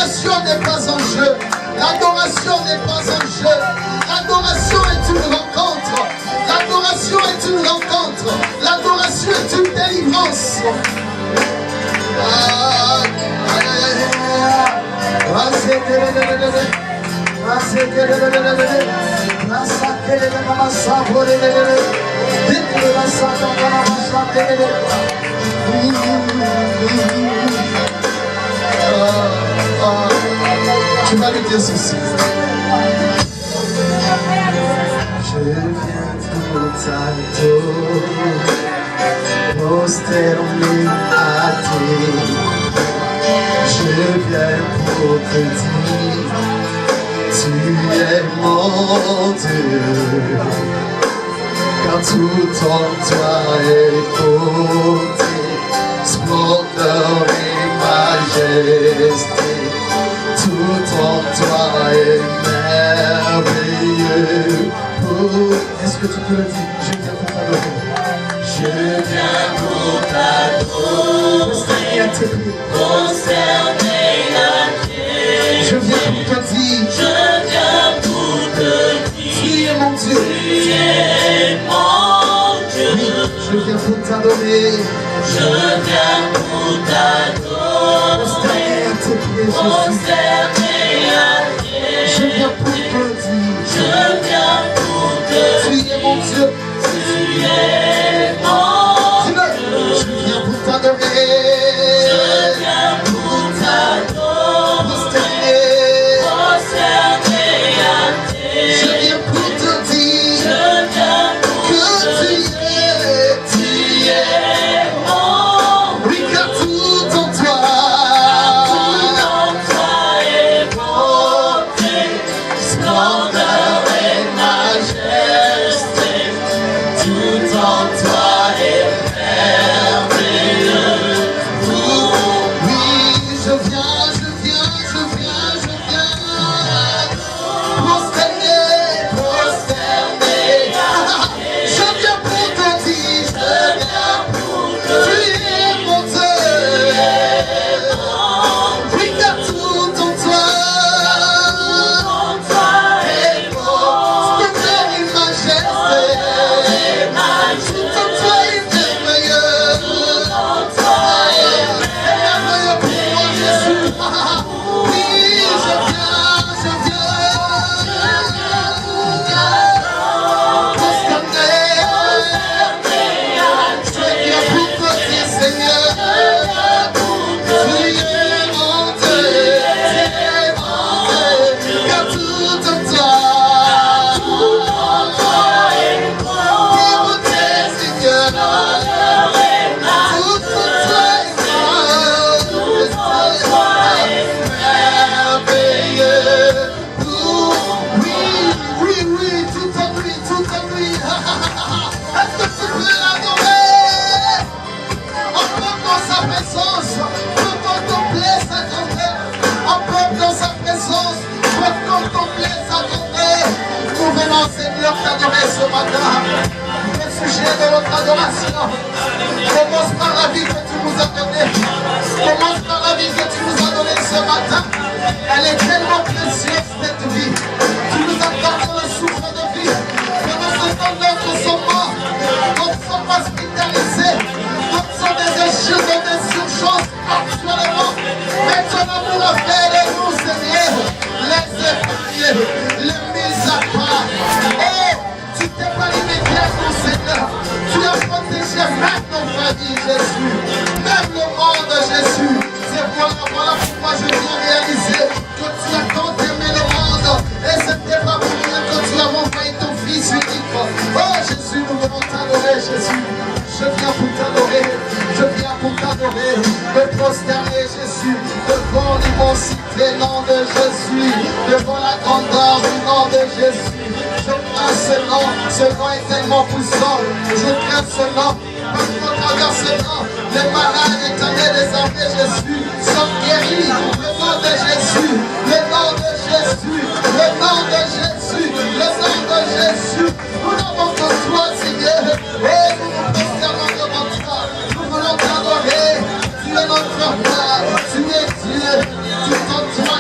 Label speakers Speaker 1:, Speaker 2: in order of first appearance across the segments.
Speaker 1: l'adoration n'est pas un jeu. L'adoration n'est pas un jeu. L'adoration est une rencontre. L'adoration est une rencontre. L'adoration est une délivrance. Tu vas lui dire ceci. Je viens pour t'adorer, prosterner à tes pieds. Je viens pour te dire, tu es mon Dieu, car tout en toi est beauté, splendeur et majesté. Tout en toi est merveilleux. Est-ce que tu peux le dire? Je viens pour t'adorer. Je viens pour t'adorer. Prosterner à tes pieds. Prosterner à tes pieds. Je viens pour te dire. Je viens pour te dire. Tu es mon Dieu. Tu es mon Dieu. Oui, je viens pour t'adorer. Je viens pour t'adorer. Prosterner à tes pieds, Jésus. Je viens pour te dire. Je viens pour te dire. Tu es mon Dieu. Tu es mon Dieu. Je viens pour t'adorer. Je viens pour t'adorer. Prosterner à tes pieds. Je viens pour te dire. Je viens pour que tu es mon. Oui, car tout en toi. Seigneur, t'adorer ce matin. Le sujet de notre adoration commence par la vie que tu nous as donnée. Commence par la vie que tu nous as donnée ce matin. Elle est tellement précieuse, cette vie. Tu nous accordes le souffle de vie. Que nous sommes d'autres sont morts. D'autres sont hospitalisés. D'autres sont des déchets, des urgences actuellement. Mais ton amour a fait de nous, Seigneur, les épargnés, les mis à part. Et tu t'es pas limité à ton Seigneur. Tu as protégé même nos familles, Jésus. Même le monde, Jésus. C'est voilà pourquoi je viens réaliser que tu as tant aimé le monde. Et c'était pas pour rien que tu as envoyé ton Fils unique. Oh Jésus, nous voulons t'adorer, Jésus. Je viens pour t'adorer. Je viens pour t'adorer. Me prosterner, Jésus. Devant l'immensité, nom de Jésus. Devant la grandeur du nom de Jésus. Je crains ce nom est tellement puissant. Je crains ce nom, parce qu'au travers ce nom, les malades éternels des armées, Jésus, sont guéris. Le nom de Jésus, le nom de Jésus, le nom de Jésus, le nom de Jésus. Nous n'avons que toi, Seigneur, et nous nous prosternons devant toi. Nous voulons t'adorer. Tu es notre Père, tu es Dieu, tout en toi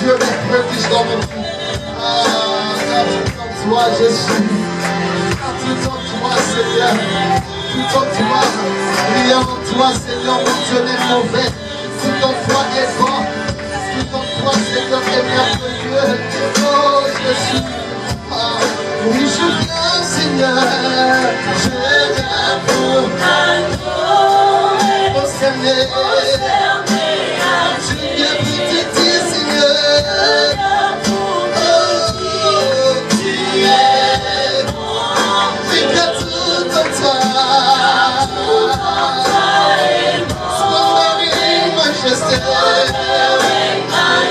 Speaker 1: Dieu, mes refuges dans mon vie. Ah, car tout en toi, Jésus. Car tout en toi, Seigneur. Tout en toi. Rien en toi, Seigneur, mon Dieu n'est mauvais. Tout en toi est bon. Tout en toi, Seigneur, est merveilleux. Oh, Jésus. Ah, oui, je viens, Seigneur. Je viens pour prosterner. Je viens pour te dire, Seigneur. Oh, tu es bon. Oui, car tout en toi. Splendeur et majesté.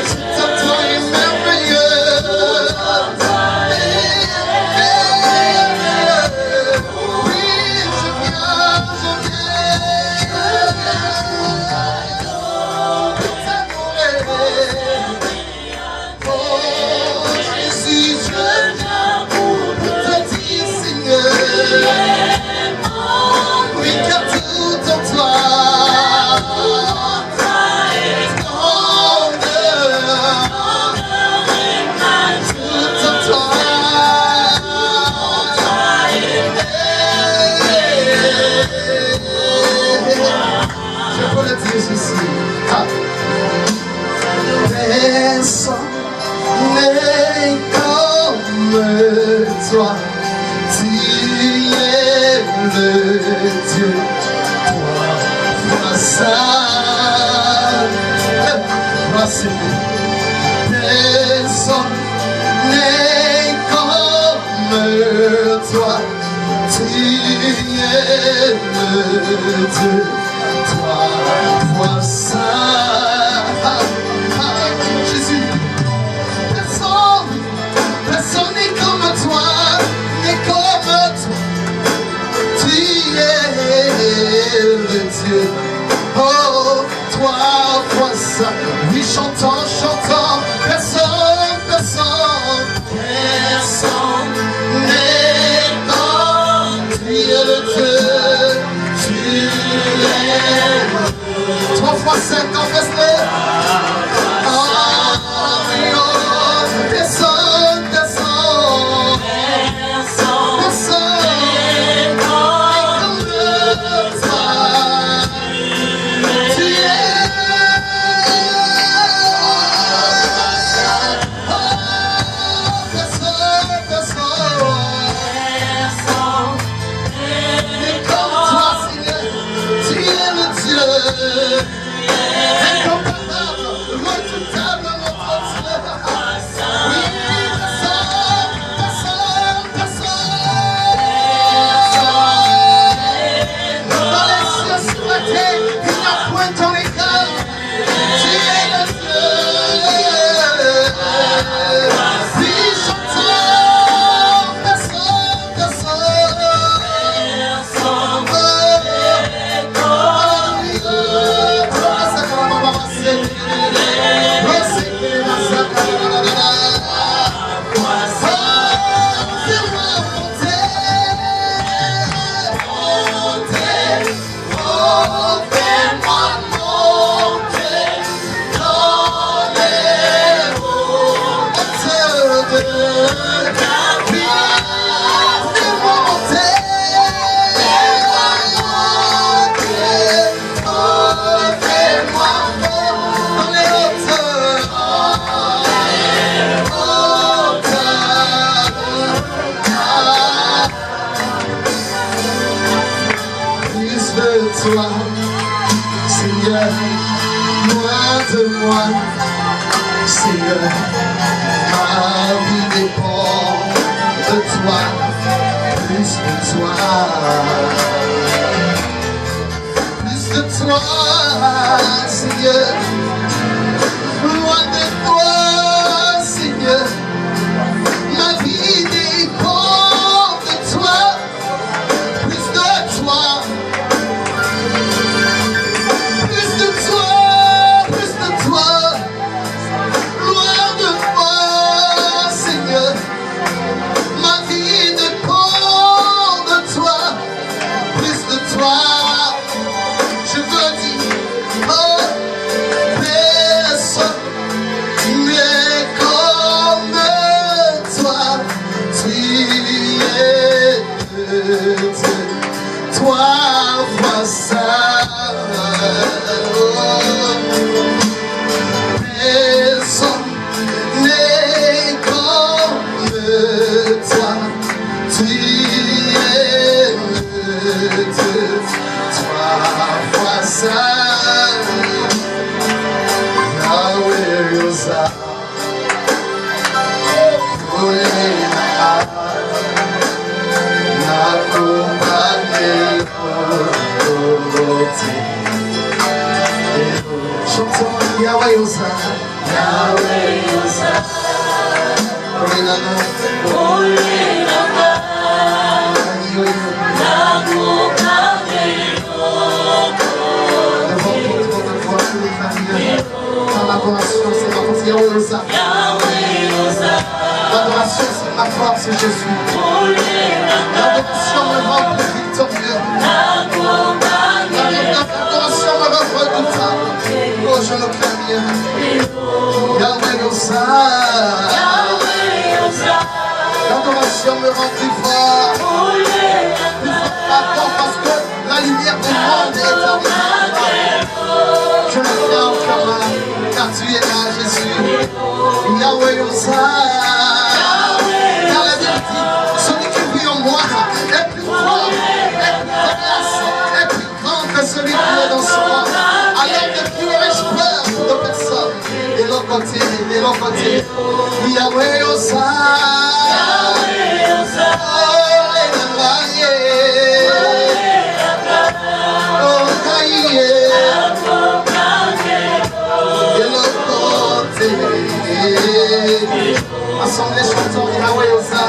Speaker 1: Tout en toi est merveilleux. Personne n'est comme toi, tu es le Dieu, toi saint, toi Seigneur. Personne n'est comme toi, tu es le Dieu, toi saint. Jésus, personne n'est comme toi, tu es le Dieu, oh, toi saint. Oui, chantons, personne n'est comme tu es le Dieu, tu es 3 fois 5 ans, reste-le. Toi, Seigneur, loin de moi, Seigneur, ma vie dépend de toi, plus de toi, Seigneur, loin de toi, Seigneur, ma vie dépend de toi, plus de toi. Je veux dire, oh, Trois fois ça. Personne n'est comme toi. Tu es le Dieu. Trois fois ça. Yahweh Yosa. Chantons Yahweh Yosa. Yahweh Yosa. L'adoration, c'est ma force. Yahweh Yosa. L'adoration, c'est ma force, Jésus. L'adoration me rend plus victorieux. L'adoration me rend redoutable. Oh, je le crains bien. Yahweh Yosa. L'adoration me rend plus fort. Plus fort parce que la lumière du monde est arrivée. Je le fais encore car tu es là, Jésus. Yahweh Yosa. Car la Bible dit, celui qui vit en moi est plus fort, est plus tenace, est plus grand que celui qui est dans soi. Alors depuis aurais-je peur de personne. Et l'autre côté, Yahweh Yosa. Assemblée chantant Yahweh Yosa.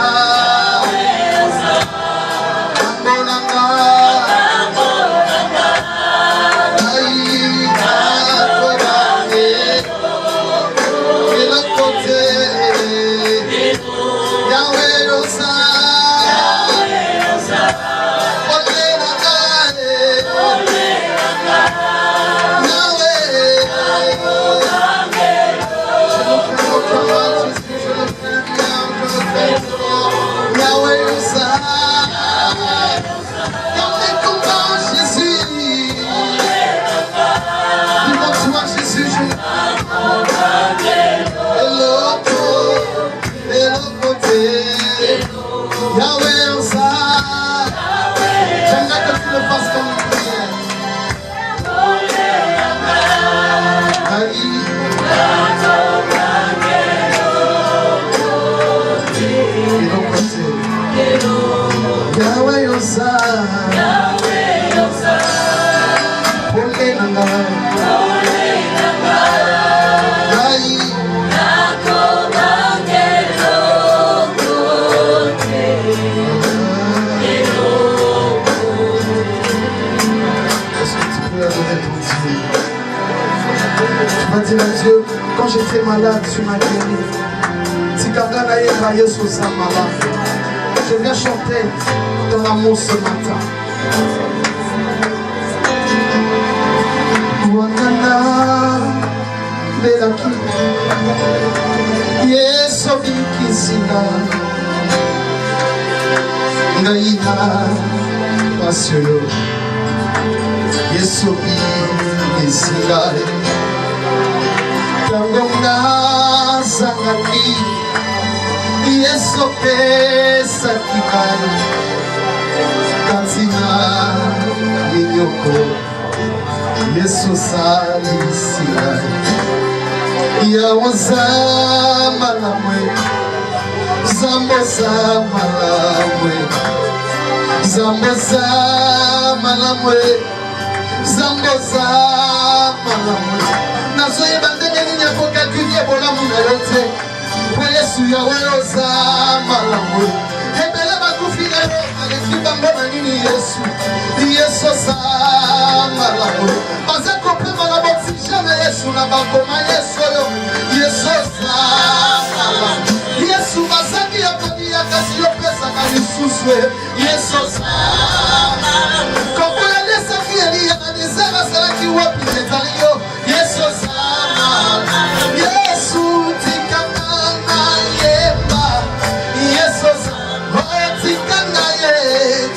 Speaker 1: Dieu, quand j'étais malade, tu m'as guéri. Je viens chanter ton amour ce matin. Wanana belaki Yeso bikisina Ngaina pasyo Yeso bikisina Tangonga sangati Yeso pesa kibali Katina Yenyoko Yesu salisia Yawaza malamwe Zamboza malamwe Zamboza malamwe Zamboza malamwe Nazoye bandenge nini yako kalkunie bola muna yote Kwa Yesu yawaza malamwe Hebele bakufile Alekiba mbona nini Yesu Yesu malamwe Baze kopema na boti jame Yesu na bakoma Yesu yo Yesu malamwe Yesu bazaki ya kodi ya kasi yo pesa kanisuswe Yesu malamwe Kokoya lesa kieli ya nanizera saraki wapi netaliyo Yesu malamwe Yesu tikana yeba Yesu malamwe Tikana ye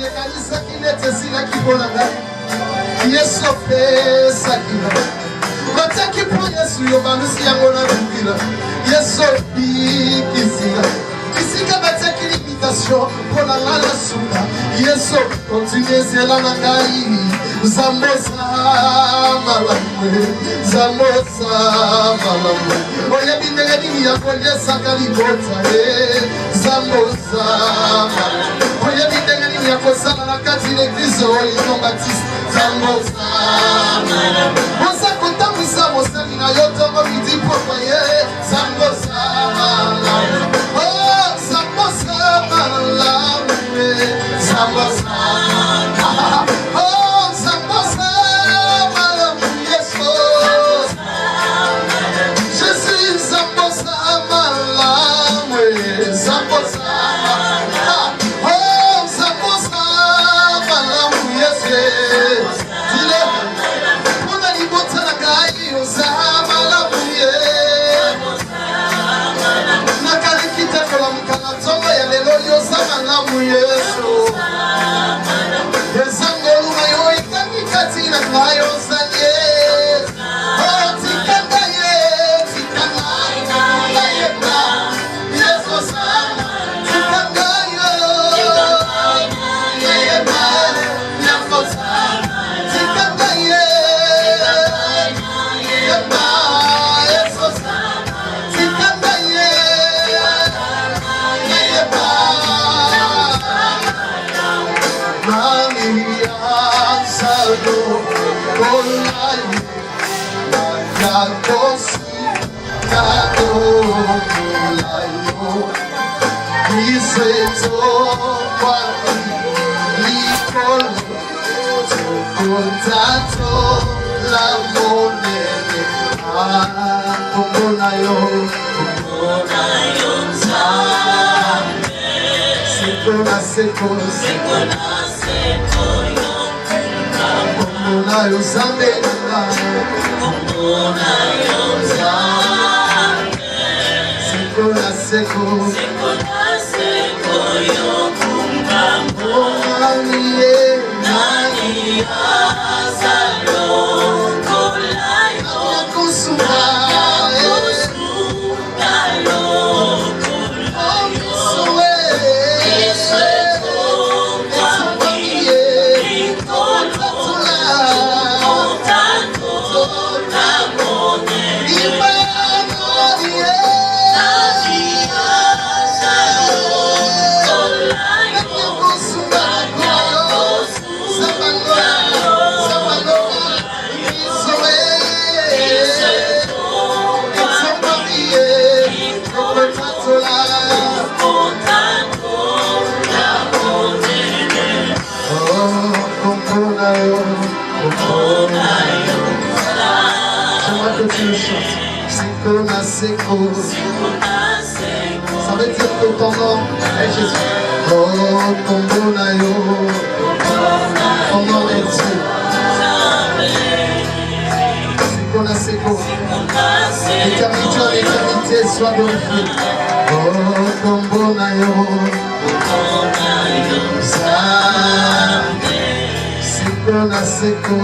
Speaker 1: qui n'était si là qui pour la il est sauvé ça qui va. Quand qui pour Yesu yo ba nusi ya ngona bila. Yesu bi kisia. Kisika batia qui limitation pour la souka. Yesu continue c'est la ngai. Zamosa malamwe. Zamosa malamwe. Oya bindega ni ya kolya sakali bota Zamosa malamwe. Oya bindega ni ya kosala na kati l'église Jean Baptiste. Zamosa malamwe. Mosa kontamisa mosa ni na yotongo midi pokoye. Zamosa malamwe. Oh Zamosa malamwe. Zamosa malamwe. Oh Zamosa malamwe. Yesus. Jésus Zamosa malamwe. Zamosa malamwe. Oh Zamosa malamwe. Yesus. Dile. Kuna ni bota na gai. Zamosa malamwe. Nakali kita kola mkana tongo ya lelo yo malamwe. Yesus. Yesangolu na yo itangi kati na kayo sanye. Oh tikanda ye, tikanda ye na. Yesus sama, tikanda yo. Ye na, Yesus sama, tikanda ye. Ye na, Yesus sama, tikanda ye. Ye na. Maria Salo Kolai Yakosi Yado Kolayo Iseto Kwani Likolo Tukuntato La Monene Kukunayo Kukunayo Zame Sikona Sekos Kukunayo Zame Kukunayo Zame Sikona Sekos Nani Azalo Kolayo Kusumalo Ça veut dire que ton nom est Jésus. Oh, Kombonayo, ton nom est Dieu. Sikona Seko, l'éternité en éternité soit glorifiée. Oh, Kombonayo, Sikona Seko,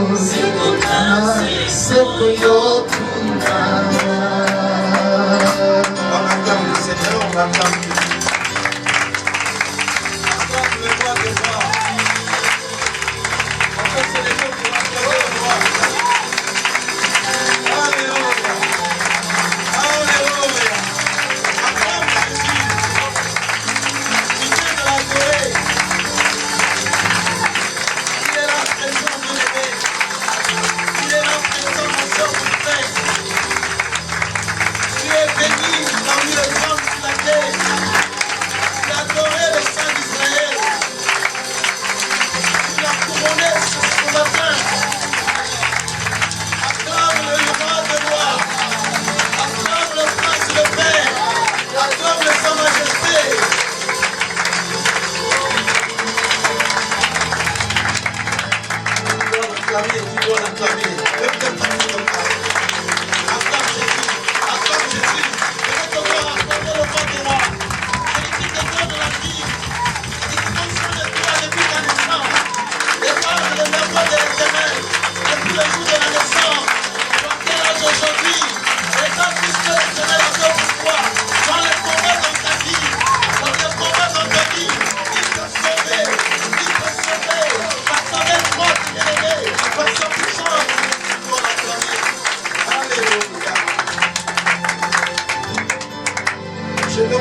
Speaker 1: Seko yo.
Speaker 2: On acclame le Seigneur, on acclame Dieu. Acclame le roi des rois. En fait, c'est les mots qui acclament le roi. Alléluia. Alléluia. Acclame Jésus. Du Dieu de la Corée. Il est là présent, bien-aimé. Il est là présent, mon soeur, mon frère.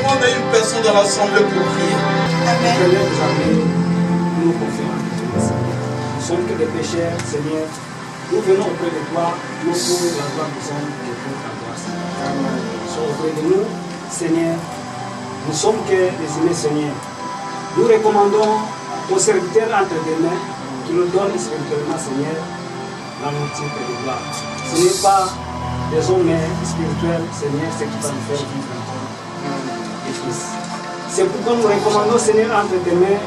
Speaker 2: demander une personne dans l'assemblée pour prier.
Speaker 3: Seigneur, nous amener, nous confions en toi. Nous sommes que des pécheurs, Seigneur. Nous venons auprès de toi, nous pour la gloire nous sommes et pour ta grâce. Nous sommes auprès de nous, Seigneur. Nous sommes que des aimés, Seigneur. Nous recommandons aux serviteurs entre tes mains qui nous donnent spirituellement, Seigneur, la moitié de gloire. Ce n'est pas des hommes spirituels, Seigneur, ce qui va nous faire vivre encore et Fils. C'est pourquoi nous recommandons, Seigneur, entre tes mains,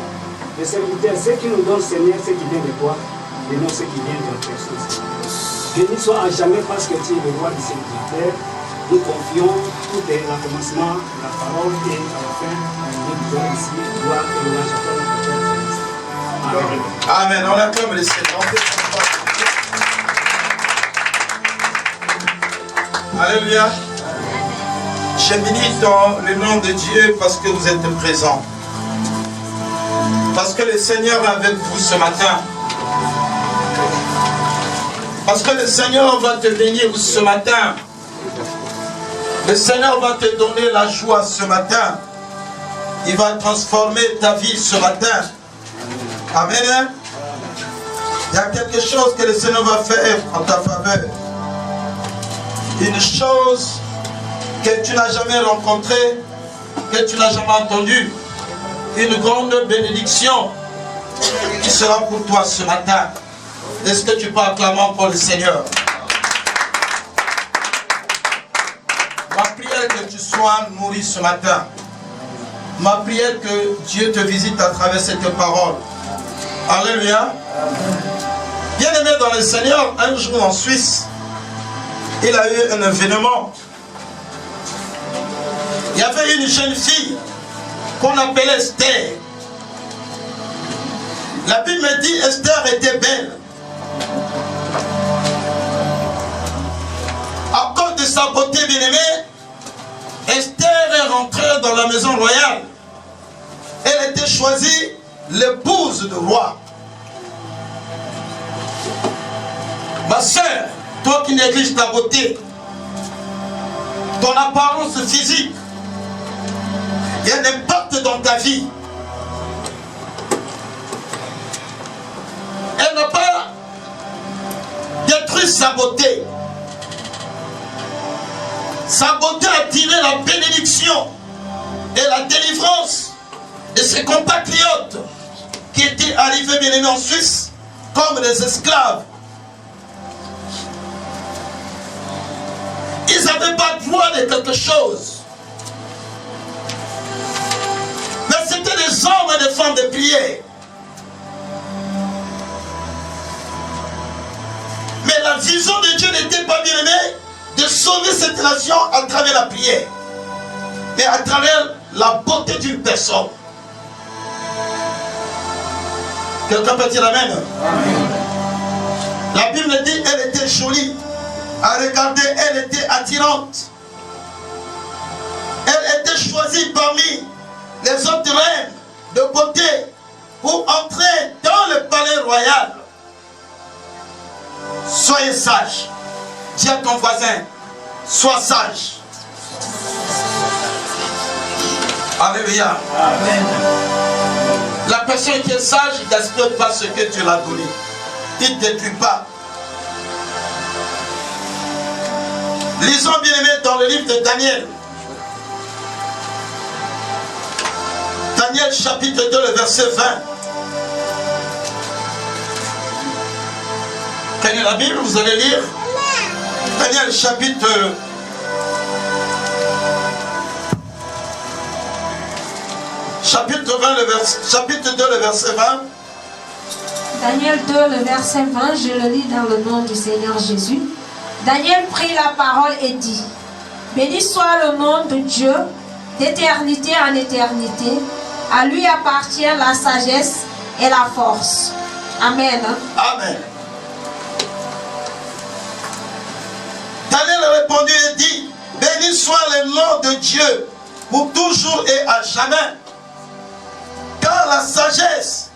Speaker 3: les serviteurs, ceux qui nous donnent, Seigneur, ce qui vient de toi, et non ce qui vient de notre personne. Béni soit à jamais parce que tu es le roi du ciel et de la terre. Nous confions tout dès le commencement, la parole et à la fin. Nous disons ici, gloire et louange à toi, notre Père Christ. Amen.
Speaker 2: Amen. On acclame le Seigneur. Alléluia. Je bénis dans le nom de Dieu parce que vous êtes présents. Parce que le Seigneur est avec vous ce matin. Parce que le Seigneur va te bénir ce matin. Le Seigneur va te donner la joie ce matin. Il va transformer ta vie ce matin. Amen. Il y a quelque chose que le Seigneur va faire en ta faveur. Une chose que tu n'as jamais rencontrée, que tu n'as jamais entendue. Une grande bénédiction qui sera pour toi ce matin. Est-ce que tu peux acclamer pour le Seigneur? Ma prière que tu sois nourri ce matin. Ma prière que Dieu te visite à travers cette parole. Alléluia. Bien-aimé dans le Seigneur, un jour en Suisse, il a eu un événement. Il y avait une jeune fille qu'on appelait Esther. La Bible me dit Esther était belle. À cause de sa beauté bien-aimée, Esther est rentrée dans la maison royale. Elle était choisie l'épouse du roi. Ma soeur, toi qui négliges ta beauté, ton apparence physique, il y a un impact dans ta vie. Elle n'a pas détruit sa beauté. Sa beauté a tiré la bénédiction et la délivrance de ses compatriotes qui étaient arrivés bien aimés en Suisse comme des esclaves. Ils n'avaient pas droit de quelque chose. Mais c'était des hommes et des femmes de prière. Mais la vision de Dieu n'était pas bien aimée de sauver cette nation à travers la prière, mais à travers la beauté d'une personne. Quelqu'un peut dire amen? Amen. La Bible dit elle était jolie. À regarder, elle était attirante. Elle était choisie parmi les autres reines de beauté pour entrer dans le palais royal. Soyez sages. Dis à ton voisin, sois sage. Alléluia. Amen. La personne qui est sage, il ne gaspille pas ce que tu l'as donné. Il ne détruit pas. Lisons bien aimé dans le livre de Daniel. Daniel chapitre 2, le verset 20. Tenez la Bible, vous allez lire. Daniel chapitre 2, le verset 20.
Speaker 4: Daniel 2, le verset 20, je le lis dans le nom du Seigneur Jésus. Daniel prit la parole et dit: béni soit le nom de Dieu, d'éternité en éternité. À lui appartient la sagesse et la force. Amen.
Speaker 2: Amen. Daniel a répondu et dit: béni soit le nom de Dieu pour toujours et à jamais. Car la sagesse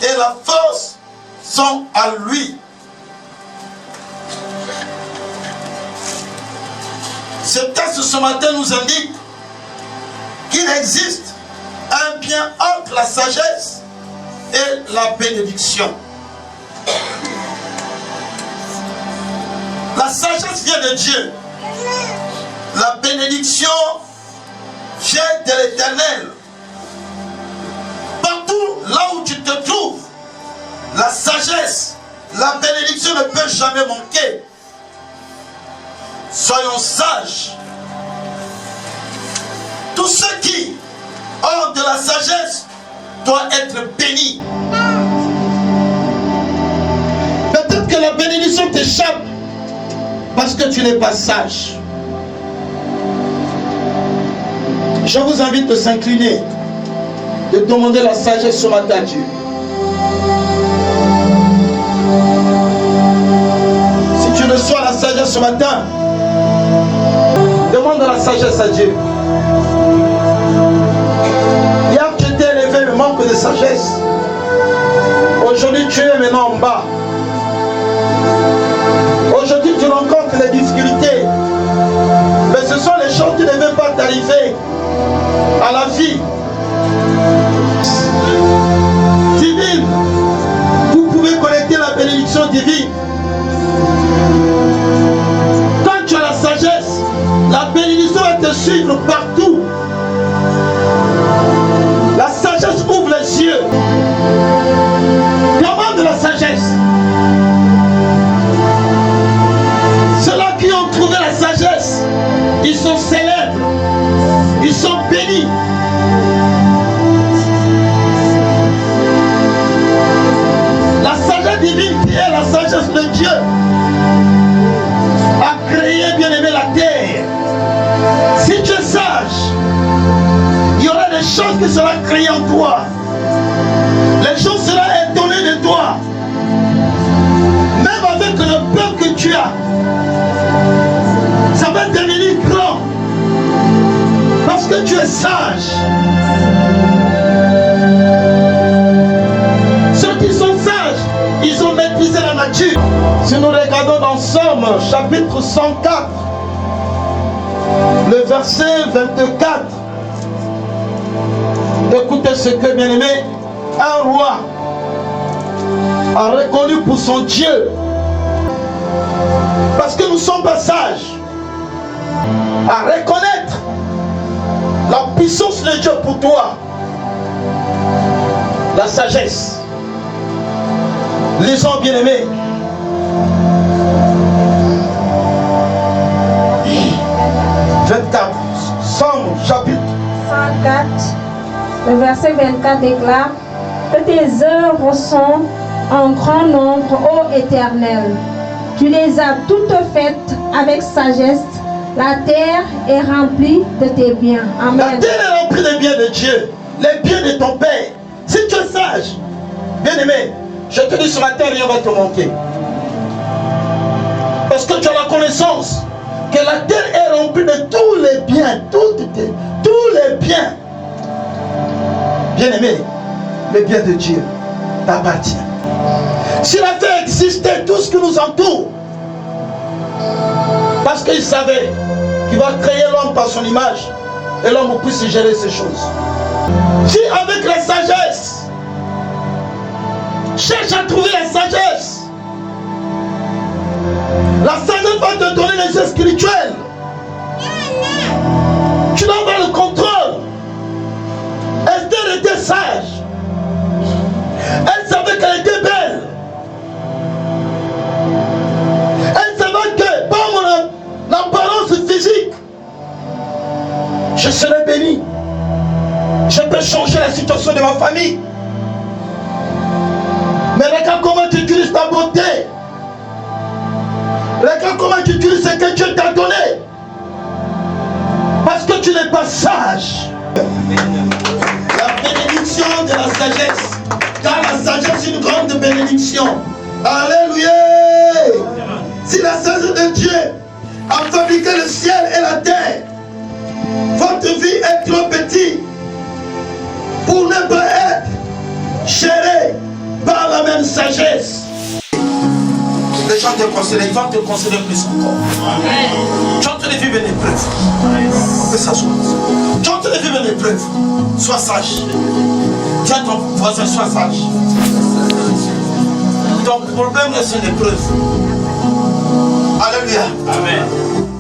Speaker 2: et la force sont à lui. Ce texte ce matin nous indique qu'il existe un bien entre la sagesse et la bénédiction. La sagesse vient de Dieu. La bénédiction vient de l'Éternel. Partout là où tu te trouves, la sagesse, la bénédiction ne peut jamais manquer. Soyons sages. Tous ceux qui ont de la sagesse doivent être bénis. Peut-être que la bénédiction t'échappe parce que tu n'es pas sage. Je vous invite de s'incliner, de demander la sagesse ce matin à Dieu. Si tu reçois la sagesse ce matin, demande la sagesse à Dieu. Hier tu étais élevé, mais manque de sagesse. Aujourd'hui tu es maintenant en bas. Aujourd'hui tu rencontres les difficultés. Mais ce sont les choses qui ne veulent pas t'arriver à la vie divine. Vous pouvez connecter la bénédiction divine. Quand tu as la sagesse, la bénédiction va te suivre partout. La sagesse ouvre les yeux. Demande la sagesse. Ceux-là qui ont trouvé la sagesse, ils sont célèbres, ils sont bénis. La sagesse divine qui est la sagesse de Dieu a créé, bien aimé, la terre. Si tu es sage, il y aura des choses qui seront créées en toi. Les gens seront étonnés de toi. Même avec le peuple que tu as, ça va devenir grand. Parce que tu es sage. Ceux qui sont sages, ils ont maîtrisé la nature. Si nous regardons dans Somme, chapitre 104, le verset 24, écoutez ce que, bien aimé, un roi a reconnu pour son Dieu. Parce que nous sommes pas sages à reconnaître la puissance de Dieu pour toi. La sagesse. Lisons, bien aimés. Somme, chapitre
Speaker 4: 104, le verset 24 déclare que tes œuvres sont en grand nombre, ô Éternel. Tu les as toutes faites avec sagesse. La terre est remplie de tes biens. Amen.
Speaker 2: La terre est remplie des biens de Dieu, les biens de ton Père. Si tu es sage, bien aimé, je te dis ce matin, rien ne va te manquer. Parce que tu as la connaissance que la terre est remplie de tous les biens, tous les biens. Bien aimé, les biens de Dieu t'appartiennent. Si la terre existait, tout ce qui nous entoure, parce qu'il savait qu'il va créer l'homme par son image et l'homme puisse gérer ces choses. Si avec la sagesse, cherche à trouver la sagesse. La sagesse va te donner les yeux spirituels. Tu dois avoir le contrôle. Esther était sage. Elle savait qu'elle était belle. Elle savait que par mon apparence physique, je serai béni. Je peux changer la situation de ma famille. Mais regarde comment tu utilises ta beauté. Regarde comment tu utilises ce que Dieu t'a donné. Parce que tu n'es pas sage. La bénédiction de la sagesse. Car la sagesse est une grande bénédiction. Alléluia. Si la sagesse de Dieu a fabriqué le ciel et la terre, votre vie est trop petite pour ne pas être gérée par la même sagesse. Les gens te considèrent, ils vont te considérer plus encore. Tu es en train de vivre une épreuve. On peut s'asseoir. Tu es en train de vivre arrive une épreuve, sois sage. Dis à ton voisin, sois sage. Ton problème est une épreuve. Alléluia.
Speaker 5: Amen.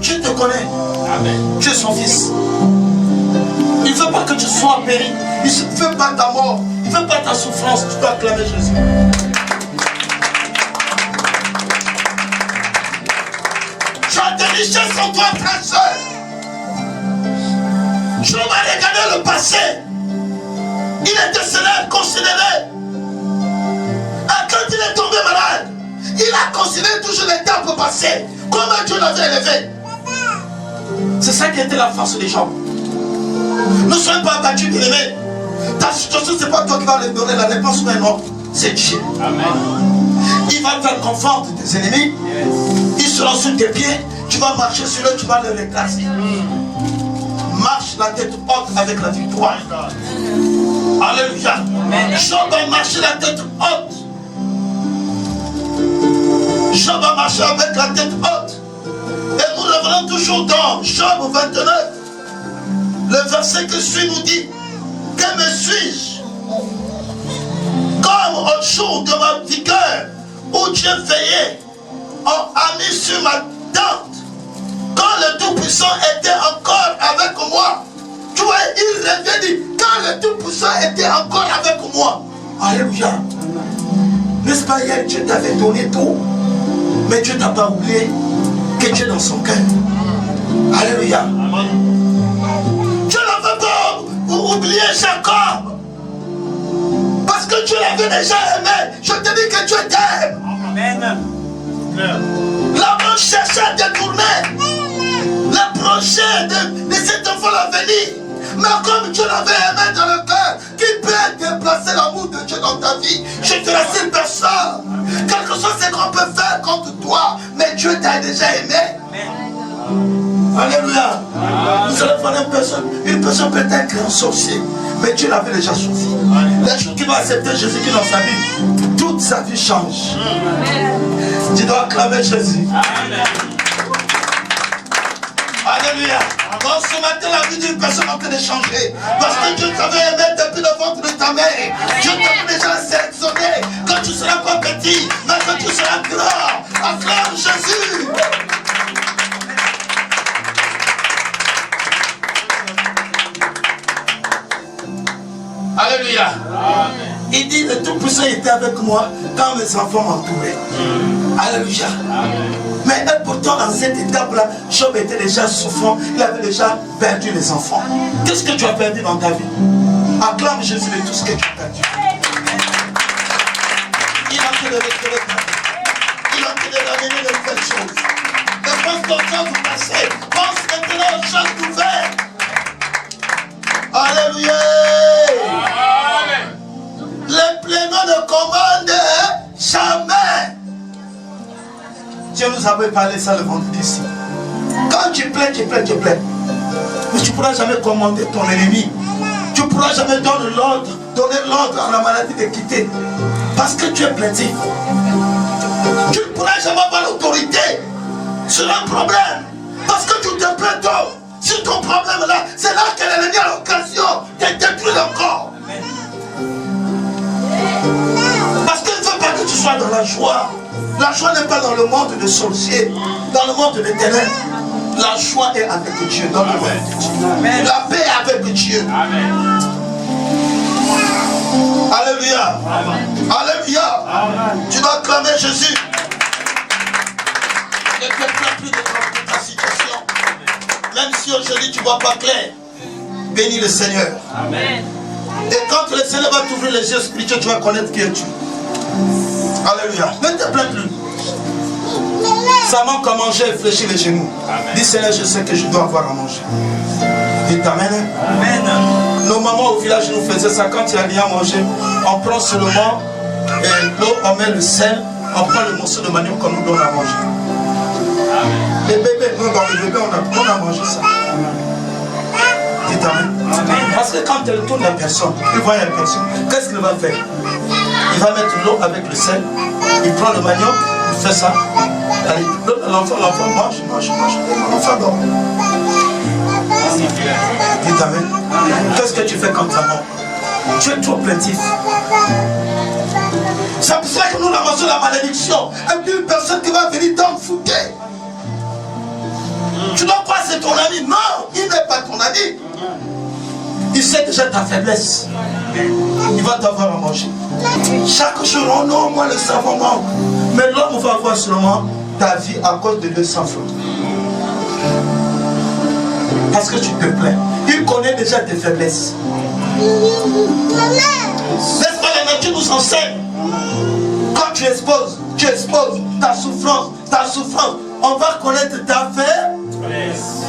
Speaker 2: Dieu te connaît.
Speaker 5: Amen.
Speaker 2: Tu es son fils. Il ne veut pas que tu sois péri. Il ne veut pas ta mort. Il ne veut pas ta souffrance. Tu dois acclamer Jésus. Tu as des richesses en toi, frère, soeur. Je vais regarder le passé. Il était célèbre, considéré. Et quand il est tombé malade, il a considéré toujours l'étape passée. Comment Dieu l'avait élevé. C'est ça qui était la force des gens. Ne soyez pas abattus, bien-aimés. Ta situation, ce n'est pas toi qui vas lui donner la réponse, mais non, c'est Dieu.
Speaker 5: Amen.
Speaker 2: Il va faire confort de tes ennemis. Ils seront sur tes pieds. Tu vas marcher sur eux, tu vas les réclaser. Marche la tête haute avec la victoire. Alléluia. Job a marché la tête haute. Job a marché avec la tête haute. Et nous revenons toujours dans Job 29. Le verset que suit nous dit: que me suis-je comme au jour de ma vigueur où Dieu veillait, a mis sur ma tente quand le Tout-Puissant était encore avec moi. Tu vois, il revient dit: quand le Tout-Puissant était encore avec moi. Alléluia. N'est-ce pas, hier Dieu t'avait donné tout, mais Dieu t'a pas oublié que Dieu est dans son cœur. Alléluia. Dieu n'avait pas oublié Jacob, parce que Dieu l'avait déjà aimé. Je te dis que Dieu t'aime.
Speaker 5: Amen.
Speaker 2: L'homme cherchait à détourner le projet de cet enfant l'avenir. Mais comme Dieu l'avait aimé dans le cœur, qui peut déplacer l'amour de Dieu dans ta vie? Je te rassure personne. Quelque chose c'est qu'on peut faire contre toi, mais Dieu t'a déjà aimé. Alléluia. Vous allez voir une personne peut être un sorcier, mais Dieu l'avait déjà choisi. Le jour qu'il va accepter Jésus-Christ dans sa vie, toute sa vie change. Tu dois acclamer Jésus. Alléluia. Donc ce matin, la vie d'une personne est en train de changer. Parce que Dieu t'avait aimé depuis le ventre de ta mère. Dieu t'avait déjà sélectionné. Quand tu seras pas petit, mais quand tu seras grand, acclame Jésus. Alléluia. Amen. Il dit: le Tout-Puissant était avec moi quand mes enfants m'entouraient. Alléluia. Amen. Mais pourtant, dans cette étape-là, Job était déjà souffrant. Il avait déjà perdu les enfants. Qu'est-ce que tu as perdu dans ta vie? Acclame Jésus de tout ce que tu as perdu. Il a fait de restaurer ta vie. Il a fait de ramener de nouvelles choses. Ne pense pas aux choses du passé. Pense maintenant aux choses nouvelles. Alléluia. Les plénons ne commandent jamais. Dieu nous avait parlé ça le vendredi ici. Quand tu plais, tu plais, tu plais. Mais tu ne pourras jamais commander ton ennemi. Tu ne pourras jamais donner l'ordre à la maladie de quitter. Parce que tu es plaintif. Tu ne pourras jamais avoir l'autorité sur un problème. Parce que tu te plains tôt. Sur ton problème là, c'est là que l'ennemi a l'occasion de détruire encore. Parce qu'il ne veut pas que tu sois dans la joie. La joie n'est pas dans le monde de sorciers, dans le monde des ténèbres. La joie est avec Dieu, dans le monde de Dieu. La paix est avec Dieu. Amen. Alléluia. Amen. Alléluia. Amen. Tu dois acclamer Jésus. Ne te plains plus de ta situation. Même si aujourd'hui tu ne vois pas clair, bénis le Seigneur. Amen. Et quand le Seigneur va t'ouvrir les yeux spirituels, tu vas connaître qui es tu. Alléluia. Ne te plains plus. Ça manque à manger et fléchir les genoux. Amen. Dis Seigneur, je sais que je dois avoir à manger. Dis Amen. Amen. Nos mamans au village nous faisaient ça. Quand il n'y a rien à manger, on prend seulement l'eau, on met le sel, on prend le morceau de manioc qu'on nous donne à manger. Amen. Les bébés, nous dans les bébés, on a mangé ça. Dis Amen. Amen. Parce que quand elle tourne la personne, il voit la personne, qu'est-ce qu'il va faire? Il va mettre l'eau avec le sel, il prend le manioc, il fait ça. L'enfant mange, l'enfant dort. Dis Amen. Qu'est-ce que tu fais comme ta mort? Tu es trop plaintif. C'est pour ça que nous ramassons la malédiction. Et puis une personne qui va venir t'enfouter. Tu dois croire que c'est ton ami. Non, il n'est pas ton ami. Il sait déjà ta faiblesse. Il va t'avoir à manger. Chaque jour, oh non, moi le savon manque. Mais l'homme va avoir seulement ta vie à cause de 200 francs. Parce que tu te plains. Il connaît déjà tes faiblesses. N'est-ce pas, la nature nous enseigne. Quand tu exposes ta souffrance, on va connaître ta faiblesse.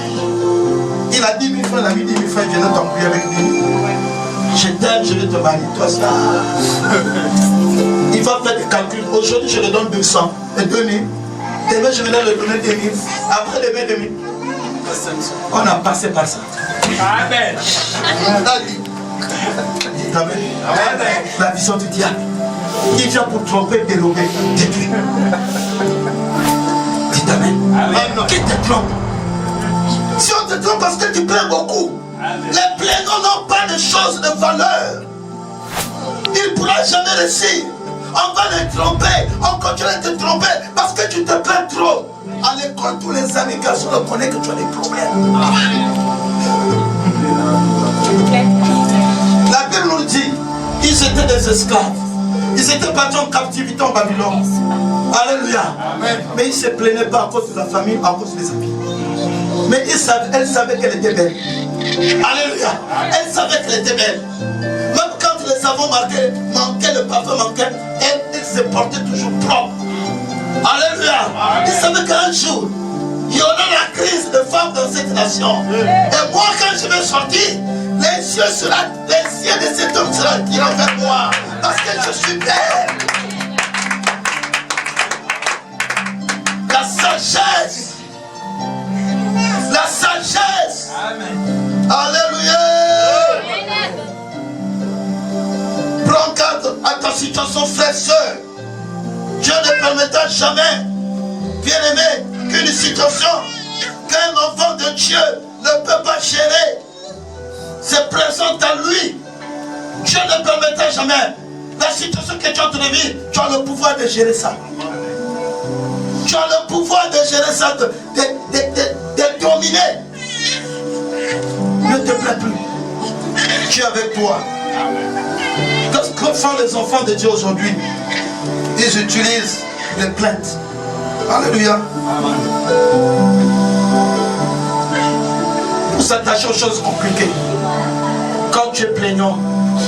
Speaker 2: Il a 10 000 francs, il a mis 10 000 francs, il vient de t'embrouiller avec lui. Je t'aime, je vais te marier, toi ça. Il va faire des calculs. Aujourd'hui, je lui donne 200 et 2000. Demain, je vais lui donner 2000. Après, demain, 2000. On a passé par ça. Amen. Amen. La vision du diable. Il vient pour tromper, dérober, détruire. Dites Amen. Amen. Qui te trompe? Si on te trompe parce que tu plains beaucoup, les plaignants n'ont pas de choses de valeur. Il ne pourra jamais réussir. On va les tromper, on continue de te tromper parce que tu te plains trop. À l'école, tous les amis garçons reconnaissent que tu as des problèmes. La Bible nous dit, ils étaient des esclaves. Ils étaient partis en captivité en Babylone. Alléluia. Mais ils ne se plaignaient pas à cause de la famille, à cause des amis. Mais elle savait qu'elle était belle. Alléluia. Elle savait qu'elle était belle. Même quand les savons manquaient, le parfum manquait, elle se portait toujours propre. Alléluia. Il savait qu'un jour, il y aura la crise de femmes dans cette nation. Et moi, quand je vais sortir, les yeux de cet homme seront tirés vers moi. Parce que je suis belle. La sagesse. La sagesse. Amen. Alléluia. Prends garde à ta situation, frère, soeur. Dieu ne permettra jamais, bien aimé, qu'une situation qu'un enfant de Dieu ne peut pas gérer se présente à lui. Dieu ne permettra jamais. La situation que tu as en train de vivre, tu as le pouvoir de gérer ça. Tu as le pouvoir de gérer ça, de dominer. Ne te plains plus. Tu es avec toi. Qu'est-ce que font les enfants de Dieu aujourd'hui? Ils utilisent les plaintes. Alléluia. Pour s'attacher aux choses compliquées. Quand tu es plaignant,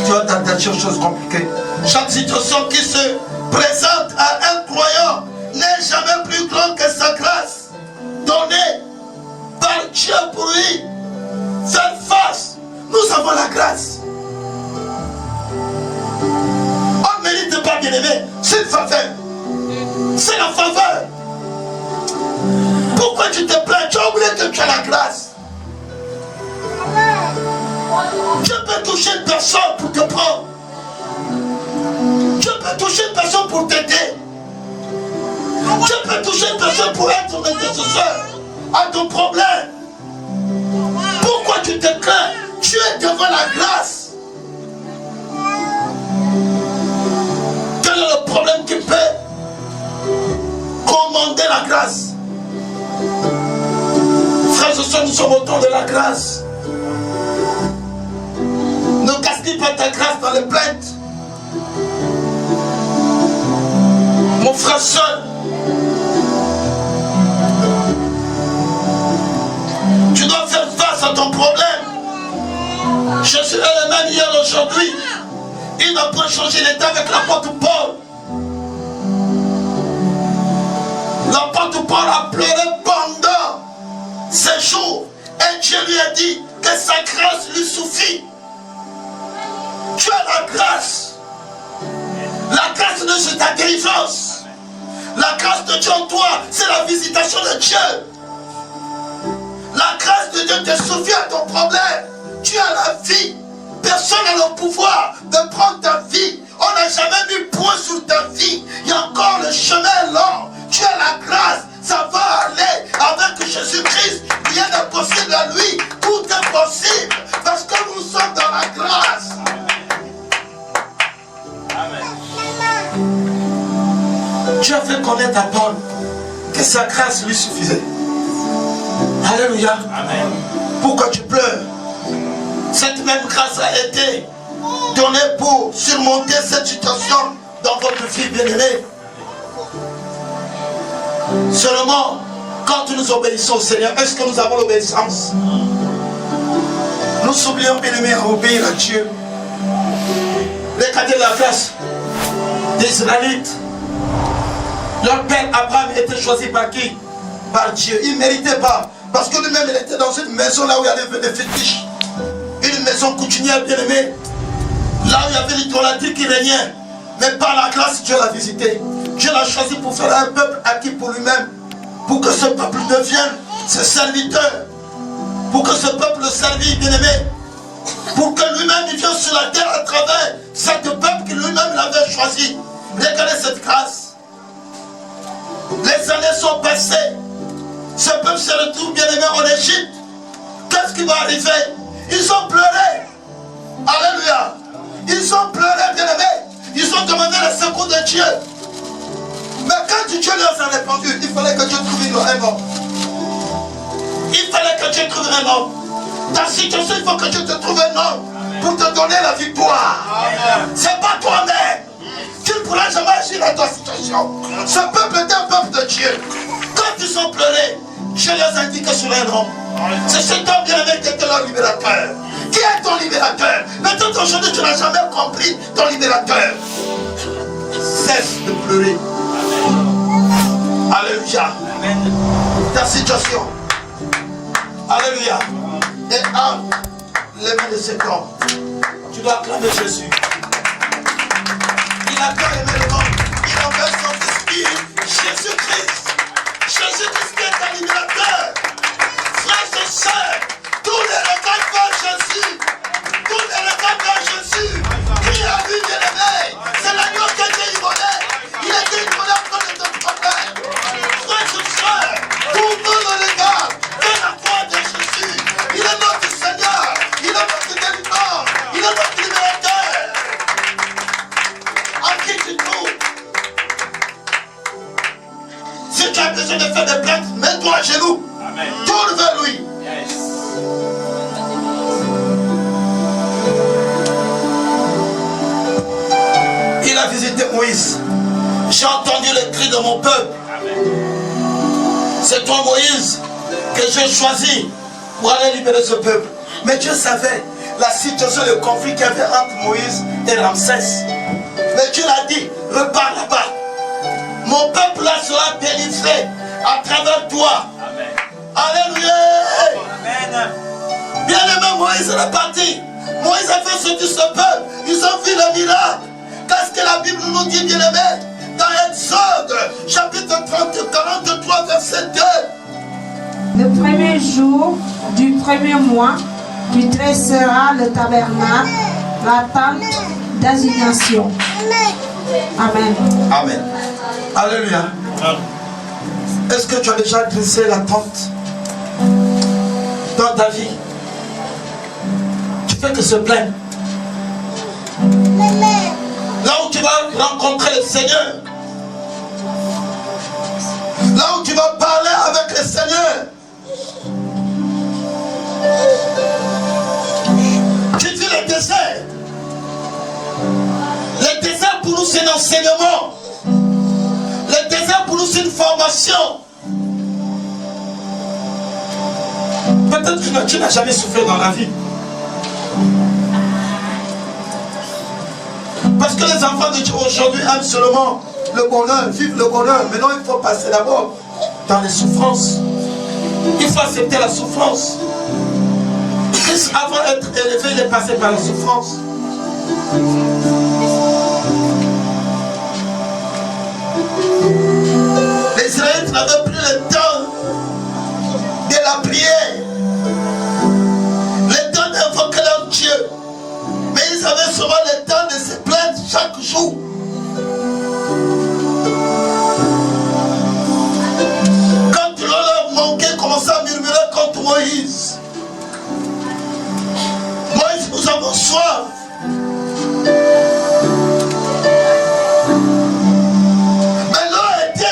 Speaker 2: tu vas t'attacher aux choses compliquées. Chaque situation qui se présente à un croyant n'est jamais plus grande que sa grâce donnée par Dieu pour lui. Faire face. Nous avons la grâce. On ne mérite pas, bien aimé. C'est une faveur. C'est la faveur. Pourquoi tu te plains? Tu as oublié que tu as la grâce. Dieu peut toucher une personne pour te prendre. Dieu peut toucher une personne pour t'aider. Dieu peut toucher une personne pour être ton intercesseur à ton problème. Pourquoi tu te crains? Tu es devant la grâce. Quel est le problème qui peut commander la grâce? Frères et sœurs, nous sommes au temps de la grâce. Ne gaspille pas ta grâce dans les plaintes. Mon frère seul, tu dois faire face à ton problème. Jésus est le même hier, aujourd'hui. Il n'a pas changé l'état avec l'apôtre Paul. L'apôtre Paul a pleuré pendant ces jours. Et Dieu lui a dit que sa grâce lui suffit. Tu as la grâce. La grâce de Dieu, c'est ta délivrance. La grâce de Dieu en toi, c'est la visitation de Dieu. La grâce de Dieu te suffit à ton problème. Tu as la vie. Personne n'a le pouvoir de prendre ta vie. On n'a jamais mis point sur ta vie. Il y a encore le chemin long. Tu as la grâce. Ça va aller avec Jésus-Christ. Rien n'est possible à lui. Tout est possible. Parce que nous sommes fait connaître à Paul que sa grâce lui suffisait. Alléluia.
Speaker 5: Amen.
Speaker 2: Pourquoi tu pleures? Cette même grâce a été donnée pour surmonter cette situation dans votre vie bien-aimée. Seulement, quand nous obéissons au Seigneur, est-ce que nous avons l'obéissance? Nous oublions bien-aimés à obéir à Dieu. Les cadets de la classe des Israélites, leur père Abraham était choisi par qui? Par Dieu. Il ne méritait pas. Parce que lui-même, il était dans une maison là où il y avait des fétiches. Une maison coutumière bien-aimée. Là où il y avait l'idolâtrie qui régnait. Mais par la grâce, Dieu l'a visité. Dieu l'a choisi pour faire un peuple acquis pour lui-même. Pour que ce peuple devienne ses serviteurs. Pour que ce peuple le servit, bien-aimé. Pour que lui-même il vienne sur la terre à travers cet peuple que lui-même l'avait choisi. Regardez cette grâce. Les années sont passées. Ce peuple se retrouve bien-aimé en Égypte. Qu'est-ce qui va arriver? Ils ont pleuré. Alléluia. Ils ont pleuré, bien-aimé. Ils ont demandé le secours de Dieu. Mais quand Dieu leur a répondu, il fallait que Dieu trouve un homme. Il fallait que Dieu trouve un homme. Ta situation, il faut que Dieu te trouve un homme pour te donner la victoire. C'est pas toi-même. Tu ne pourras jamais agir dans ta situation. Ce peuple est un peuple de Dieu. Quand ils ont pleuré, Dieu les a indiqué sur un homme. C'est cet homme bien-aimé qui était leur libérateur. Qui est ton libérateur? Maintenant aujourd'hui, tu n'as jamais compris ton libérateur. Cesse de pleurer. Alléluia. Ta situation. Alléluia. Et les mains de cet homme. Tu dois acclamer Jésus. Il a tant aimé le monde. Il enverse son esprit. Jésus-Christ. Jésus-Christ qui est un libérateur. Frères et sœurs, tous les regards vers Jésus. Tous les regards vers Jésus. Qui a vu bien-aimé? C'est l'agneau qui a été immolé. Il a été immolé à cause de ton problème. Frères et sœurs, tournons le regard vers la croix de Jésus. Il est notre Seigneur. Il est notre délivreur. Il est notre libérateur. À qui tu trouves? Si tu as besoin de faire des plaintes, mets-toi à genoux. Tourne vers lui. Il a visité Moïse. J'ai entendu le cri de mon peuple. C'est toi, Moïse, que j'ai choisi pour aller libérer ce peuple. Mais Dieu savait la situation, le conflit qu'il y avait entre Moïse et Ramsès. Mais Dieu l'a dit, repars là-bas. Mon peuple là sera délivré à travers toi. Amen. Alléluia. Amen. Bien-aimé, Moïse est parti. Moïse a fait sortir ce peuple. Ils ont vu le miracle. Qu'est-ce que la Bible nous dit, bien-aimé? Dans Exode, chapitre 43, verset 2.
Speaker 4: Le premier jour du premier mois, tu dresseras le tabernacle, la tente d'assignation. Amen.
Speaker 2: Amen. Alléluia. Est-ce que tu as déjà dressé la tente dans ta vie? Tu fais que se plaindre. Là où tu vas rencontrer le Seigneur, là où tu vas parler avec le Seigneur, tu dis le désert. Le désert pour nous c'est un enseignement. Le désert pour nous c'est une formation. Peut-être que tu n'as jamais souffert dans la vie. Parce que les enfants de Dieu aujourd'hui aiment seulement le bonheur, vivent le bonheur. Maintenant il faut passer d'abord dans les souffrances. Il faut accepter la souffrance. Christ, avant d'être élevé, il est passé par la souffrance. Les Israélites n'avaient plus le temps de la prière, le temps d'invoquer leur Dieu. Mais ils avaient souvent le temps de se plaindre chaque jour. Quand l'eau leur manquait, commençaient à murmurer contre Moïse. Moïse, nous avons soif. Mais l'eau était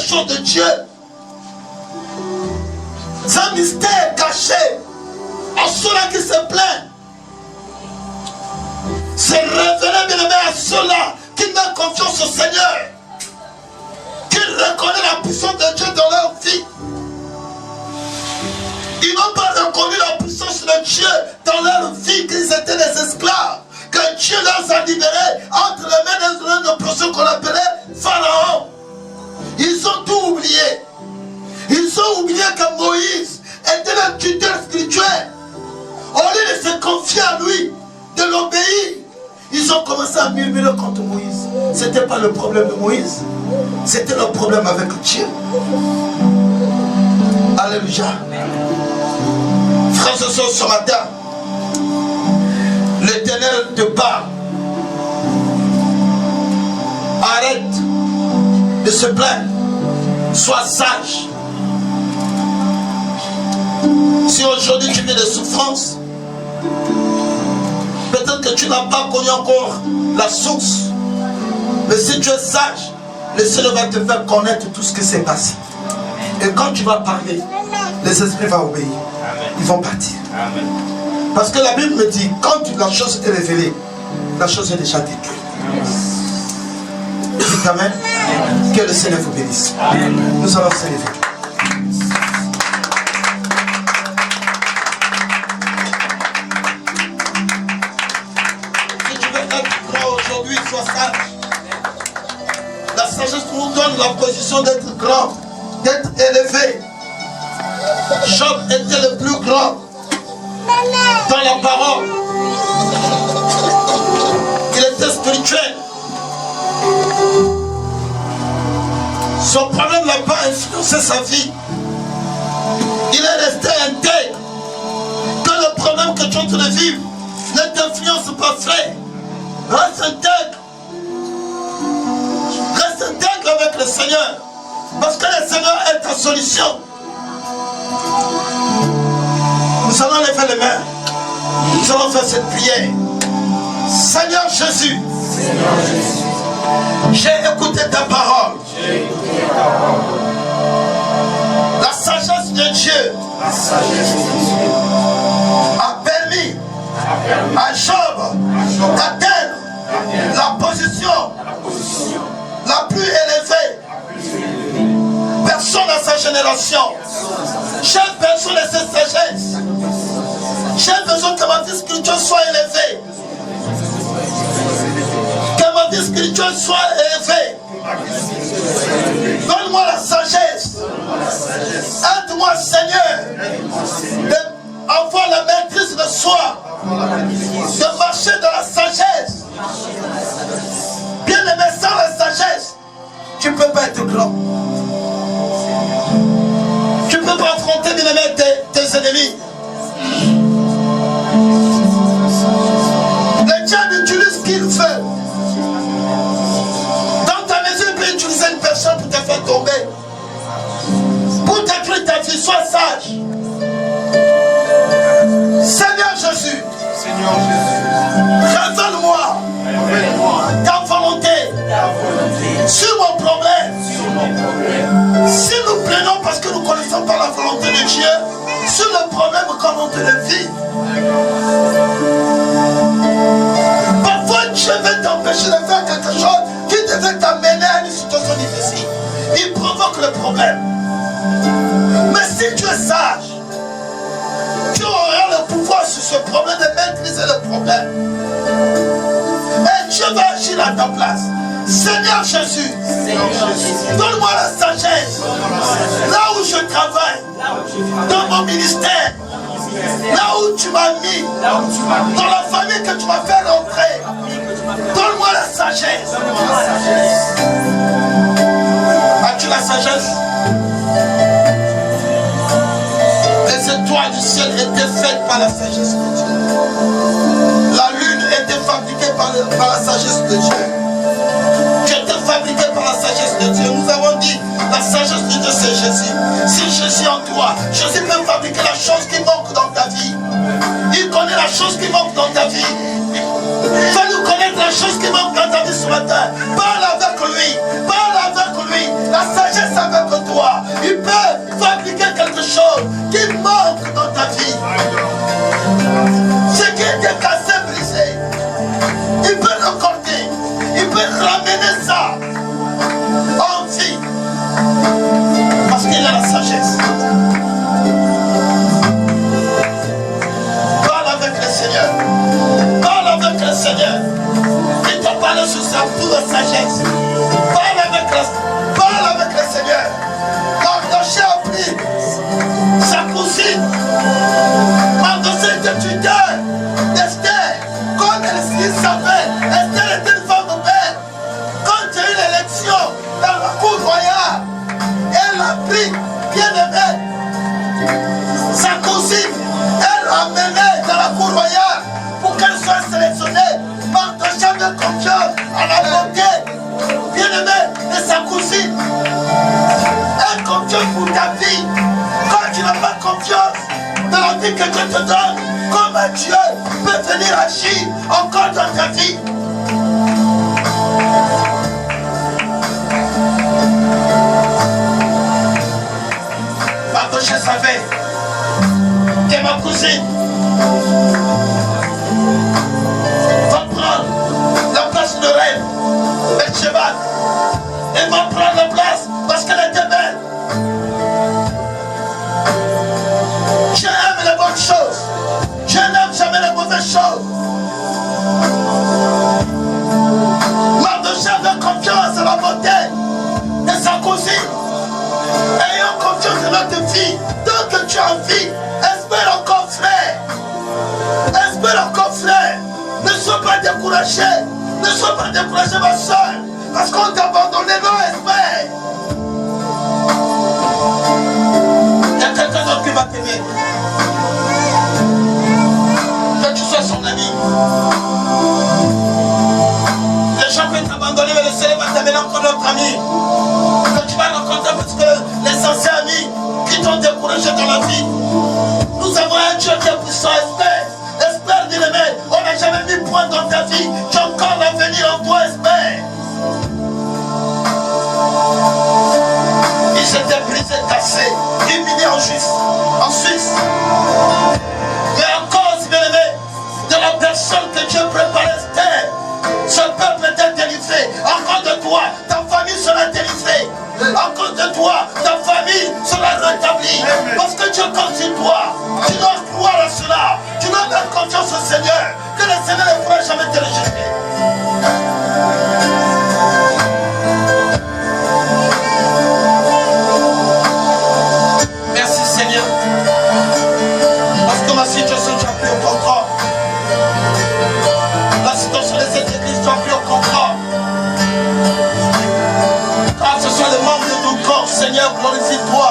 Speaker 2: choses de Dieu. C'est un mystère caché. En ceux-là qui se plaignent. C'est révéler, bien aimé, à ceux-là qui mettent confiance au Seigneur. Qui reconnaissent la puissance de Dieu dans leur vie. Ils n'ont pas reconnu la puissance de Dieu dans leur vie, qu'ils étaient des esclaves. Que Dieu les a libérés entre les mains d'un oppresseur qu'on appelait Pharaon. Ils ont tout oublié. Ils ont oublié que Moïse était le tuteur spirituel. Au lieu de se confier à lui, de l'obéir, ils ont commencé à murmurer contre Moïse. Ce n'était pas le problème de Moïse. C'était le problème avec Dieu. Alléluia. Frères et sœurs, ce matin, l'Éternel te parle. Arrête de se plaindre. Sois sage. Si aujourd'hui tu vis des souffrances, peut-être que tu n'as pas connu encore la source. Mais si tu es sage, le Seigneur va te faire connaître tout ce qui s'est passé. Et quand tu vas parler, les esprits vont obéir. Ils vont partir. Amen. Parce que la Bible me dit, quand la chose est révélée, la chose est déjà détruite. Dites Amen. Que le Seigneur vous bénisse. Amen. Nous allons s'élever. Si tu veux être grand aujourd'hui, sois sage. La sagesse nous donne la position d'être grand, d'être élevé. Job était le plus grand dans la parole. Il était spirituel. Son problème n'a pas influencé sa vie. Il est resté intègre. Que le problème que tu es en train de vivre ne t'influence pas, frère. Reste intègre. Reste intègre avec le Seigneur. Parce que le Seigneur est ta solution. Nous allons lever les mains. Nous allons faire cette prière. Seigneur Jésus, j'ai écouté ta parole. La sagesse de Dieu a permis à Job d'atteindre la position la plus élevée. Personne à sa génération. Chaque personne a cette sagesse. J'ai besoin que ma vie spirituelle soit élevée. Que ma vie spirituelle soit élevée. Donne-moi la sagesse. Aide-moi, Seigneur, d'avoir la maîtrise de soi. De marcher dans la sagesse. Bien aimé, sans la sagesse, tu ne peux pas être grand. Tu ne peux pas affronter, bien aimé, tes ennemis. Le diable utilise ce qu'il veut. Dans ta maison, il peut utiliser une personne pour te faire tomber. Pour détruire ta vie, sois sage. Seigneur Jésus, révèle-moi ta volonté sur mon problème. Si nous plaignons parce que nous ne connaissons pas la volonté de Dieu, sur le problème qu'on te le vit. Parfois Dieu veut t'empêcher de faire quelque chose qui devait t'amener à une situation difficile. Il provoque le problème. Mais si tu es sage, tu auras le pouvoir sur ce problème de maîtriser le problème. Et Dieu va agir à ta place. Seigneur Jésus, donne-moi la sagesse. Là où je travaille, dans mon ministère, là où tu m'as mis, dans la famille que tu m'as fait rentrer, donne-moi la sagesse. As-tu la sagesse? Les étoiles du ciel étaient faites par la sagesse de Dieu. La lune était fabriquée par la sagesse de Dieu. Tu étais fabriqué par la sagesse de Dieu. Nous avons dit, la sagesse de Dieu c'est Jésus. Si Jésus est en toi, Jésus peut fabriquer la chose qui manque dans ta vie. Il connaît la chose qui manque dans ta vie. Fais-nous connaître la chose qui manque dans ta vie ce matin. Parle avec lui. Parle avec lui. La sagesse avec toi. Il peut fabriquer quelque chose qui manque dans ta vie. Ce qui était cassé, brisé, il peut l'accorder. Il peut ramener ça en vie. Parce qu'il a la sagesse. Parle avec le Seigneur. Parle avec le Seigneur. Il t'a parlé sur sa tour de sagesse. Parle avec le Seigneur. Mardochée a pris sa cousine. Mardochée était tuteur d'Esther. Comme il savait, Esther était une femme de paix. Quand il y a eu l'élection dans la cour royale, elle a pris, bien aimé, sa cousine. Elle l'a amenée dans la cour royale pour qu'elle soit sélectionnée. Mardochée avait confiance à la beauté, bien aimé, de sa cousine. Aie confiance pour ta vie. Quand tu n'as pas confiance dans la vie que Dieu te donne, comment Dieu peut venir agir encore dans ta vie? Mardochée savait que ma cousine va prendre la place de reine, Bathsheba. Elle va prendre la place parce qu'elle était belle. Je aime les bonnes choses. Je n'aime jamais les mauvaises choses. Mardochée avait confiance à la beauté de sa cousine. Ayons confiance dans notre vie. Tant que tu as envie, espère encore frère. Espère encore frère. Ne sois pas découragé. Ne sois pas découragé ma soeur. Parce qu'on t'a abandonné, non, espère. Il y a quelqu'un d'autre qui va t'aimer. Que tu sois son ami. Les gens peuvent t'abandonner, mais le Seigneur va t'amener encore notre ami. Que tu vas rencontrer parce que les anciens amis qui t'ont découragé dans la vie. Nous avons un Dieu qui est puissant, espère. Espère, bien-aimé. On n'a jamais mis point dans ta vie. Tu as encore l'avenir en toi, espère. Il s'était brisé, cassé, humilié en Suisse. Mais encore, bien aimé, de la personne que Dieu préparait, Esther, ce peuple était délivré. Encore de toi, ta famille sera délivrée. Encore de toi, ta famille sera rétablie. Parce que Dieu compte sur toi. Tu dois croire à cela. Tu dois faire confiance au Seigneur. Que le Seigneur ne pourra jamais te rejeter. Merci Seigneur. Parce que ma situation, tu as pris au contrôle. La situation de cette église, tu as pris au contrôle. Car ce sont les membres de ton corps, Seigneur, glorifie-toi.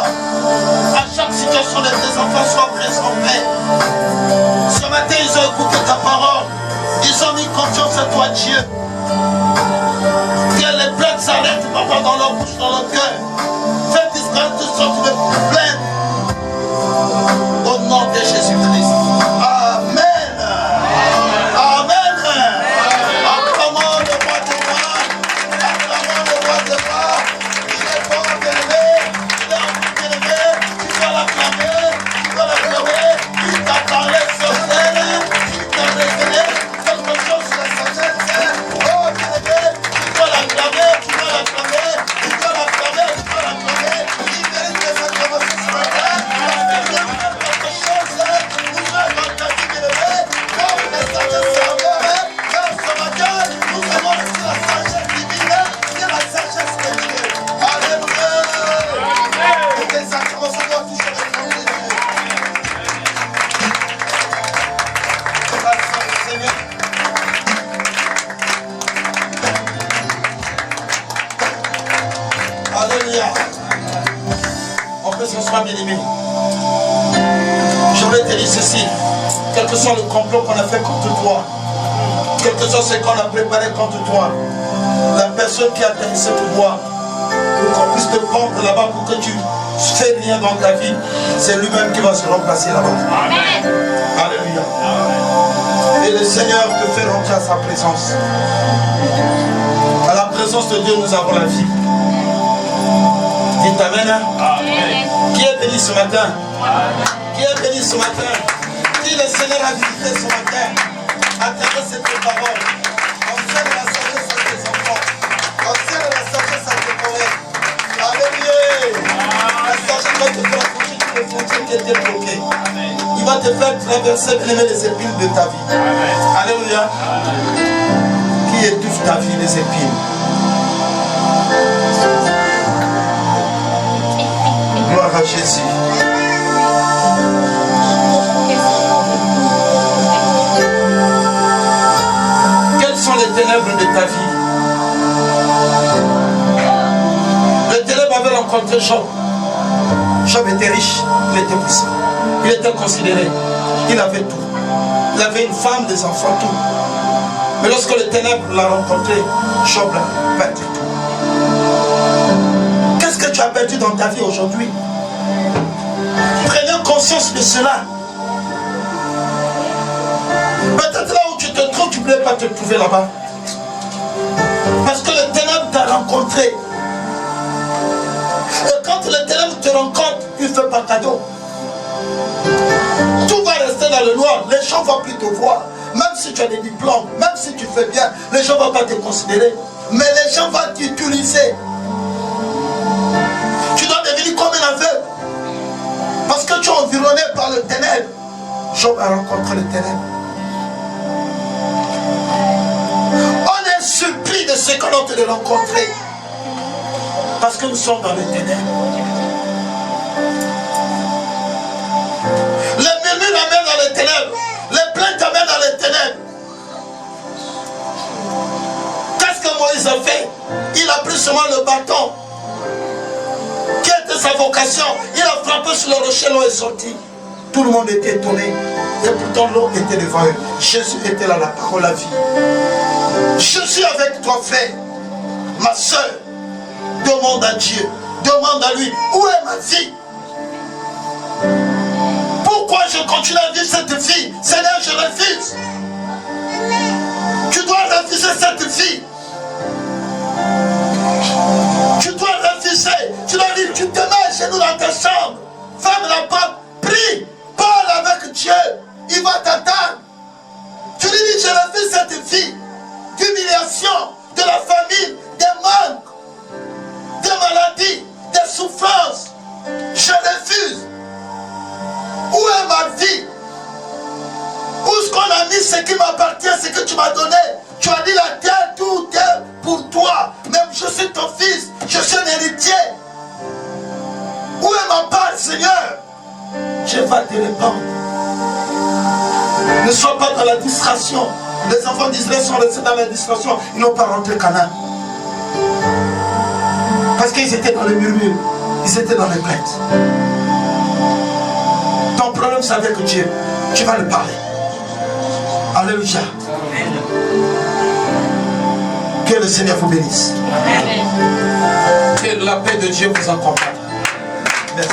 Speaker 2: À chaque situation de tes enfants, sois préservé. Ce matin, ils ont écouté ta parole. Ils ont mis confiance en toi, Dieu. Que les plaintes s'arrêtent, papa, dans leur bouche, dans leur cœur. Fais disparaître toutes sortes de plaintes. Au nom de Jésus-Christ. Amen. Amen. Acclamons le roi de gloire. Acclamons le roi de gloire. Il est bon bien-aimé. Il est envie bien-aimé. Tu dois l'acclamer. Tu dois l'acclamer. Il t'a parlé sur elle. Il t'a révélé quelque chose sur la sagesse. Oh bien-aimé. Tu dois l'acclamer. Tu dois l'acclamer. Tu dois l'acclamer. Tu dois l'acclamer. Il mérite des acclamations sur la terre. Quelque chose nous fait dans ta vie bien-aimé. Comme les sages serveurs. Car ce matin, nous avons reçu la sagesse divine et la sagesse de Dieu. Alléluia. Et les acclamations doivent toucher le nom de Dieu. Merci Seigneur. Alléluia. On peut s'asseoir bien-aimé. Je voulais te dire ceci. Quel que soit le complot qu'on a fait contre toi, quel que soit ce qu'on a préparé contre toi, la personne qui a tenu ce pouvoir, pour qu'on puisse te prendre là-bas pour que tu ne fais rien dans ta vie, c'est lui-même qui va se remplacer là-bas.
Speaker 4: Amen.
Speaker 2: Alléluia. Et le Seigneur te fait rentrer à sa présence. À la présence de Dieu, nous avons la vie. Dites Amen. Qui est béni ce matin? Qui est béni ce matin? Qui le Seigneur a visité ce matin à travers cette parole? Enseigne la sagesse à tes enfants. Enseigne la sagesse à tes collègues. Alléluia. La sagesse va te faire approcher tous les frontières qui étaient bloquées. Il va te faire traverser les épines de ta vie. Alléluia. Qui étouffe ta vie, les épines? Gloire à Jésus. Quelles sont les ténèbres de ta vie? Les ténèbres avaient rencontré Job. Job était riche, il était puissant, il était considéré, il avait tout. Il avait une femme, des enfants, tout. Mais lorsque les ténèbres l'ont rencontré, Job l'a perdu tout. Qu'est-ce que tu as perdu dans ta vie aujourd'hui? Prenez conscience de cela. Peut-être là où tu te trouves, tu ne peux pas te trouver là-bas. Parce que le ténèbre t'a rencontré. Et quand le ténèbre te rencontre, il ne fait pas cadeau. Tout va rester dans le noir. Les gens ne vont plus te voir. Même si tu as des diplômes, même si tu fais bien, les gens ne vont pas te considérer. Mais les gens vont t'utiliser. Tu dois devenir comme un aveugle. Parce que tu es environné par le ténèbre. Job a rencontré le ténèbre. On est surpris de ce qu'on a de rencontrer. Parce que nous sommes dans le ténèbre. Les murmures amènent dans les ténèbres. Les plaintes amènent dans les ténèbres. Qu'est-ce que Moïse a fait? Il a pris seulement le bâton. Quelle était sa vocation? Il a frappé sur le rocher, l'eau est sortie. Tout le monde était étonné. Et pourtant l'eau était devant eux. Jésus était là, la parole, la vie. Je suis avec toi, frère. Ma soeur, demande à Dieu. Demande à lui, où est ma vie? Pourquoi je continue à vivre cette vie? Seigneur, je refuse. Tu dois refuser cette vie. Tu dois refuser. Tu dois dire, tu te mets chez nous dans ta chambre. Ferme la porte. Prie. Parle avec Dieu. Il va t'attendre. Tu lui dis, je refuse cette vie d'humiliation, de la famine, des manques, des maladies, des souffrances. Je refuse. Où est ma vie? Où est-ce qu'on a mis ce qui m'appartient, ce que tu m'as donné? Tu as dit la terre, tout est pour toi. Même je suis ton fils, je suis un héritier. Où est ma part, Seigneur? Je vais te répondre. Ne sois pas dans la distraction. Les enfants d'Israël sont restés dans la distraction. Ils n'ont pas rentré Canaan. Parce qu'ils étaient dans les murmures. Ils étaient dans les plaintes. Ton problème, c'est avec Dieu. Tu vas le parler. Alléluia. Que le Seigneur vous bénisse. Que la paix de Dieu vous accompagne. Merci.